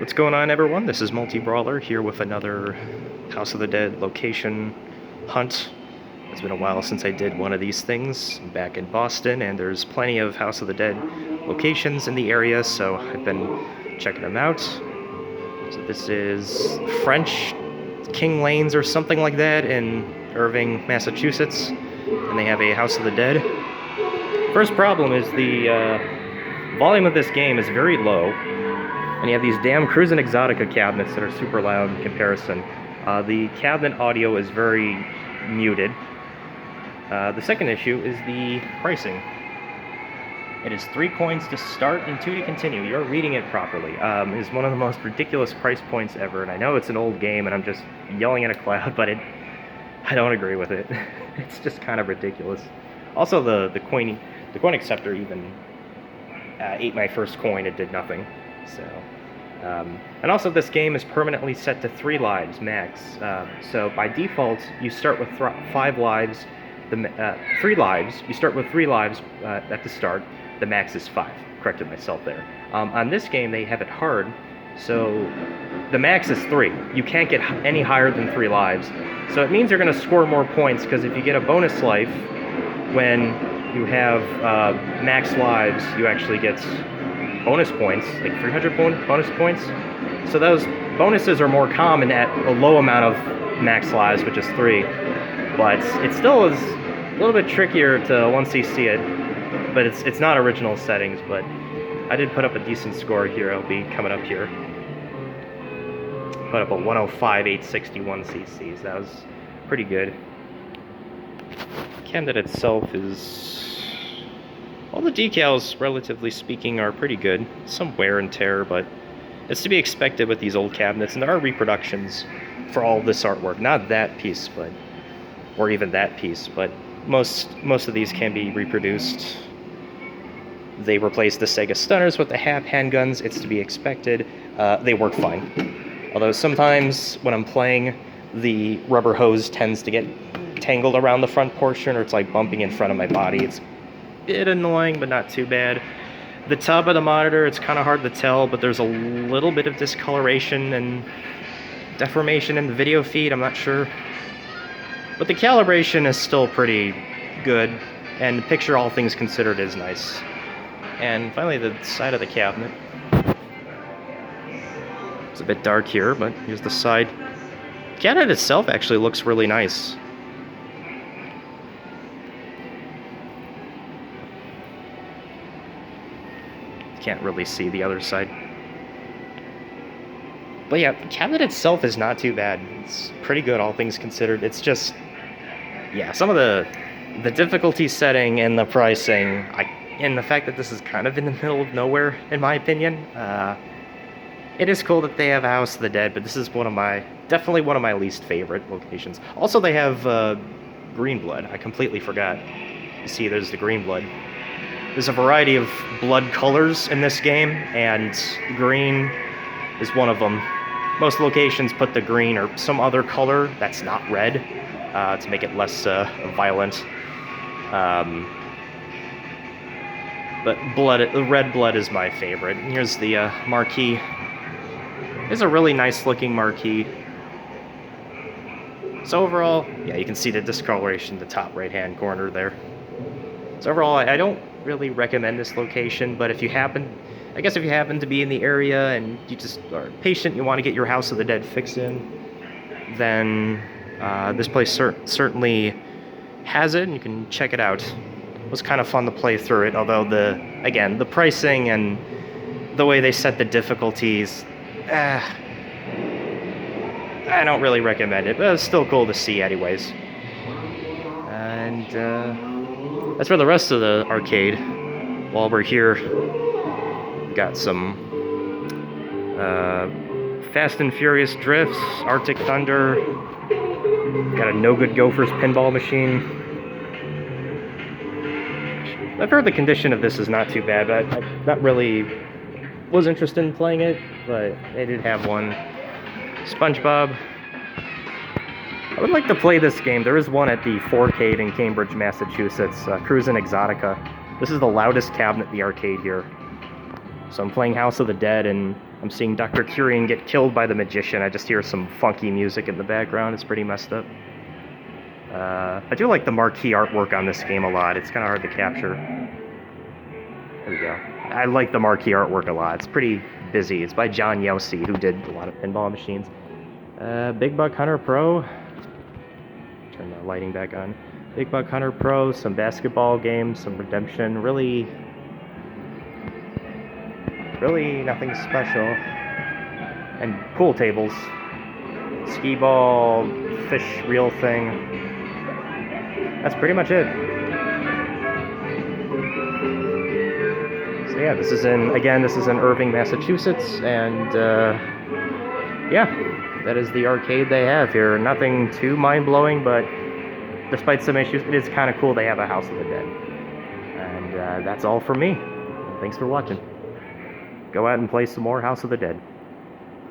What's going on, everyone? This is Multi-Brawler here with another House of the Dead location hunt. It's been a while since I did one of these things. I'm back in Boston, and there's plenty of House of the Dead locations in the area, so I've been checking them out. So this is French King Lanes or something like that in Erving, Massachusetts, and they have a House of the Dead. First problem is the volume of this game is very low. And you have these damn Cruisin' Exotica cabinets that are super loud in comparison. The cabinet audio is very muted. The second issue is the pricing. It is 3 coins to start and 2 to continue. You're reading it properly. It is one of the most ridiculous price points ever, and I know it's an old game and I'm just yelling at a cloud, but I don't agree with it. It's just kind of ridiculous. Also, the coin acceptor even ate my first coin. It did nothing. So, and also this game is permanently set to 3 lives max. So by default, you start with 5 lives. 3 lives. You start with 3 lives at the start. The max is 5. Corrected myself there. On this game, they have it hard, so the max is 3. You can't get any higher than 3 lives. So it means you're going to score more points, because if you get a bonus life when you have max lives, you actually get bonus points, like 300 bonus points. So those bonuses are more common at a low amount of max lives, which is 3. But it still is a little bit trickier to once you see it. But it's not original settings, but I did put up a decent score here. I'll be coming up here. Put up a 105, 861 CCs. That was pretty good. The cabinet itself is... all the decals, relatively speaking, are pretty good. Some wear and tear, but it's to be expected with these old cabinets. And there are reproductions for all this artwork. Not that piece, but... or even that piece, but most of these can be reproduced. They replaced the Sega Stunners with the half handguns. It's to be expected. They work fine. Although sometimes when I'm playing, the rubber hose tends to get tangled around the front portion, or it's like bumping in front of my body. It's a bit annoying, but not too bad. The tub of the monitor, it's kind of hard to tell, but there's a little bit of discoloration and deformation in the video feed. I'm not sure. But the calibration is still pretty good, and the picture, all things considered, is nice. And finally, the side of the cabinet. It's a bit dark here, but here's the side. The cabinet itself actually looks really nice. Can't really see the other side. But yeah, the cabinet itself is not too bad. It's pretty good, all things considered. It's just, yeah, some of the difficulty setting and the pricing, and the fact that this is kind of in the middle of nowhere, in my opinion. It is cool that they have a House of the Dead, but this is definitely one of my least favorite locations. Also, they have green blood. I completely forgot. You see, there's the green blood. There's a variety of blood colors in this game, and green is one of them. Most locations put the green or some other color that's not red to make it less violent. But red blood is my favorite. Here's the marquee. It's a really nice looking marquee. So overall, yeah, you can see the discoloration in the top right hand corner there. So overall, I don't really recommend this location, but if you happen to be in the area and you just are patient, you want to get your House of the Dead fix in, then this place certainly has it, and you can check it out. It was kind of fun to play through it, although the pricing and the way they set the difficulties, I don't really recommend it, but it's still cool to see anyways. And as for the rest of the arcade, while we're here, we've got some Fast and Furious drifts, Arctic Thunder, got a No Good Gophers pinball machine. I've heard the condition of this is not too bad, but I not really was interested in playing it, but they did have one. SpongeBob. I would like to play this game. There is one at the 4K in Cambridge, Massachusetts, Cruisin' Exotica. This is the loudest cabinet in the arcade here. So I'm playing House of the Dead, and I'm seeing Dr. Curian get killed by the magician. I just hear some funky music in the background. It's pretty messed up. I do like the marquee artwork on this game a lot. It's kind of hard to capture. There we go. I like the marquee artwork a lot. It's pretty busy. It's by John Yossi, who did a lot of pinball machines. Big Buck Hunter Pro. Turn the lighting back on. Big Buck Hunter Pro, some basketball games, some Redemption. Really nothing special. And pool tables. Skee ball, fish reel thing. That's pretty much it. So yeah, this is in Erving, Massachusetts, and yeah, that is the arcade they have here. Nothing too mind-blowing, but despite some issues, it is kind of cool they have a House of the Dead. And that's all from me. Thanks for watching. Go out and play some more House of the Dead.